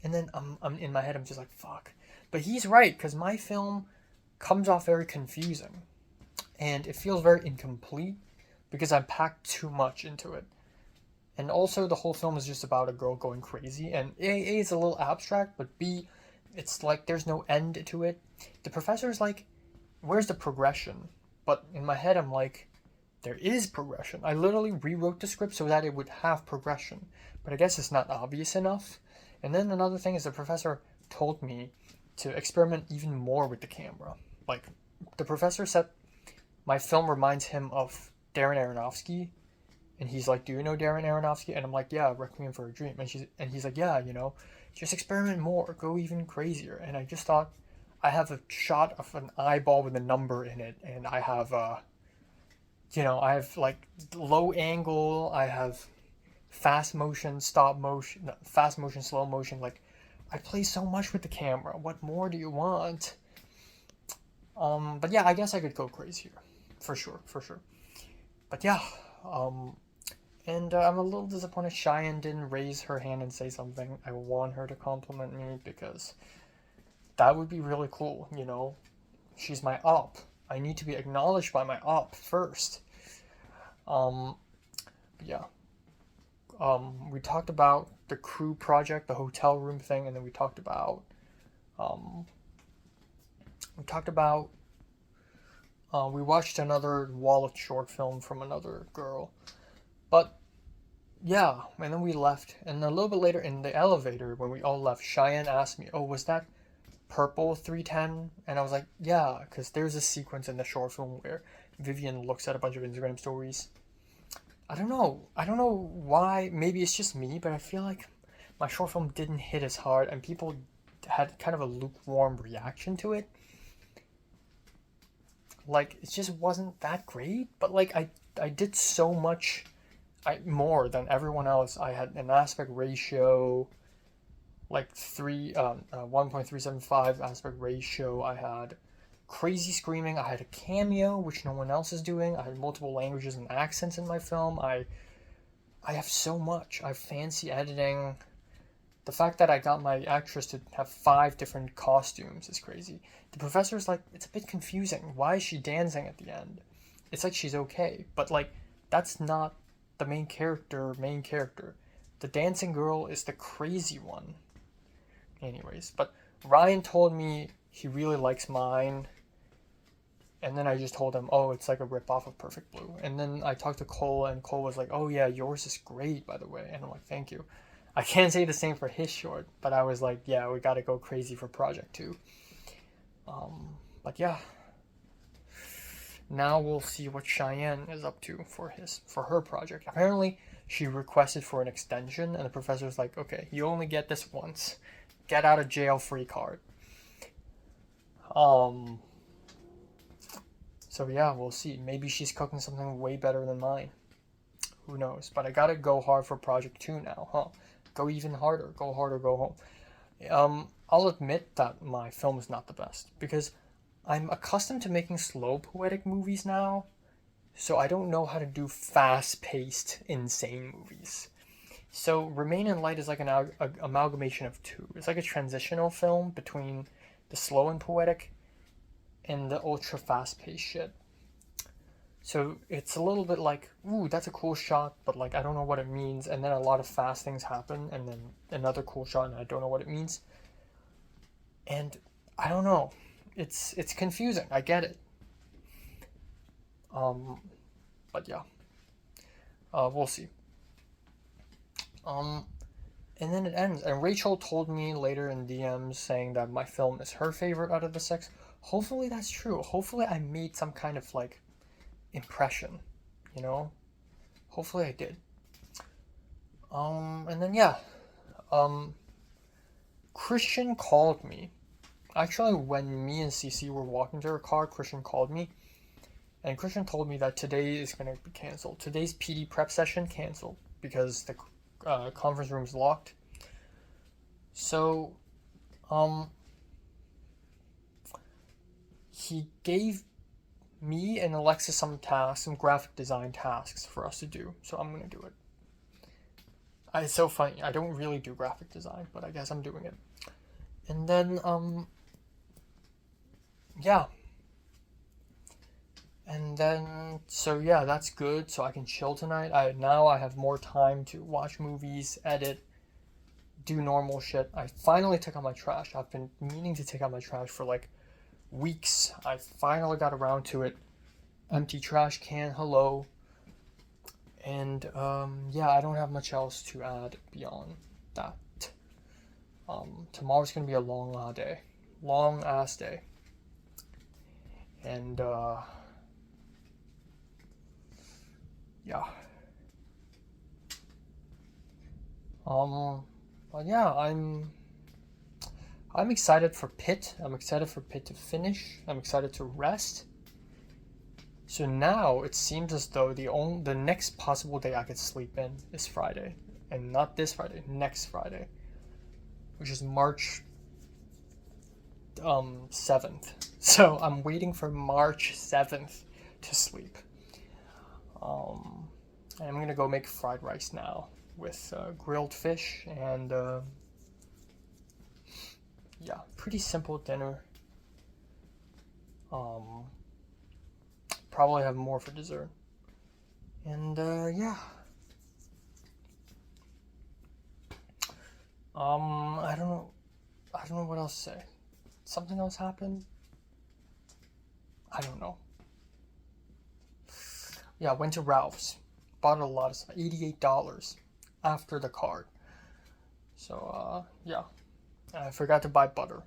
And then I'm in my head, I'm just like, fuck. But he's right, because my film comes off very confusing, and it feels very incomplete because I packed too much into it. And also the whole film is just about a girl going crazy, and A, it's a little abstract, but B, it's like there's no end to it. The professor's like, where's the progression? But in my head, I'm like, there is progression. I literally rewrote the script so that it would have progression, but I guess it's not obvious enough. And then another thing is the professor told me to experiment even more with the camera. Like, the professor said my film reminds him of Darren Aronofsky, and he's like, do you know Darren Aronofsky? And I'm like, yeah, Requiem for a Dream. And he's like, yeah, you know, just experiment more, go even crazier. And I just thought, I have a shot of an eyeball with a number in it, and I have you know, I have like low angle, I have fast motion, slow motion, like I play so much with the camera. What more do you want? But yeah, I guess I could go crazier. For sure. But yeah, and I'm a little disappointed Cheyenne didn't raise her hand and say something. I want her to compliment me because that would be really cool, you know? She's my op. I need to be acknowledged by my op first. Yeah. We talked about the crew project, the hotel room thing, and then we talked about we watched another Wallet short film from another girl. But yeah, and then we left, and a little bit later in the elevator when we all left, Cheyenne asked me, "Oh, was that purple 310?" And I was like, "Yeah," because there's a sequence in the short film where Vivian looks at a bunch of Instagram stories. I don't know why. Maybe it's just me, but I feel like my short film didn't hit as hard, and people had kind of a lukewarm reaction to it. Like, it just wasn't that great, but like I did so much more than everyone else. I had an aspect ratio like 1.375 aspect ratio. I had crazy screaming. I had a cameo, which no one else is doing. I had multiple languages and accents in my film. I have so much. I have fancy editing. The fact that I got my actress to have 5 different costumes is crazy. The professor's like, it's a bit confusing. Why is she dancing at the end? It's like she's okay, but like, that's not the main character. The dancing girl is the crazy one. Anyways, but Ryan told me he really likes mine. And then I just told him, oh, it's like a rip-off of Perfect Blue. And then I talked to Cole, and Cole was like, oh yeah, yours is great, by the way. And I'm like, thank you. I can't say the same for his short, but I was like, yeah, we gotta go crazy for Project 2. But yeah. Now we'll see what Cheyenne is up to for her project. Apparently, she requested for an extension, and the professor's like, okay, you only get this once. Get out of jail free card. So yeah, we'll see. Maybe she's cooking something way better than mine. Who knows? But I gotta go hard for Project 2 now, huh? Go even harder. Go harder, go home. I'll admit that my film is not the best, because I'm accustomed to making slow poetic movies now, so I don't know how to do fast-paced, insane movies. So Remain in Light is like an amalgamation of two. It's like a transitional film between the slow and poetic and the ultra fast-paced shit. So it's a little bit like, ooh, that's a cool shot, but like I don't know what it means, and then a lot of fast things happen, and then another cool shot, and I don't know what it means. And I don't know. It's confusing. I get it. But yeah. We'll see. And then it ends. And Rachel told me later in DMs saying that my film is her favorite out of the 6. Hopefully that's true. Hopefully I made some kind of like impression, you know? Hopefully I did. And then yeah. Christian called me. Actually, when me and Cece were walking to her car, Christian called me. And Christian told me that today is going to be canceled. Today's PD prep session canceled because the conference room's locked. So, he gave me and Alexis some tasks, some graphic design tasks for us to do. So I'm going to do it. It's so funny. I don't really do graphic design, but I guess I'm doing it. And then, yeah. And then, so yeah, that's good. So I can chill tonight. Now I have more time to watch movies, edit, do normal shit. I finally took out my trash. I've been meaning to take out my trash for like weeks. I finally got around to it. Empty trash can, hello. And yeah, I don't have much else to add beyond that. Tomorrow's gonna be a long day. Long ass day. And yeah. But yeah, I'm excited for Pit. I'm excited for Pit to finish. I'm excited to rest. So now it seems as though the next possible day I could sleep in is Friday. And not this Friday, next Friday. which is March 7th. So I'm waiting for March 7th to sleep. And I'm gonna go make fried rice now with grilled fish and yeah, pretty simple dinner. Probably have more for dessert. And yeah. I don't know what else to say. Something else happened? I don't know. Yeah, went to Ralph's. Bought a lot of stuff. $88 after the card. So, yeah. I forgot to buy butter.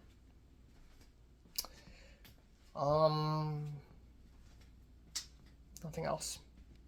Nothing else.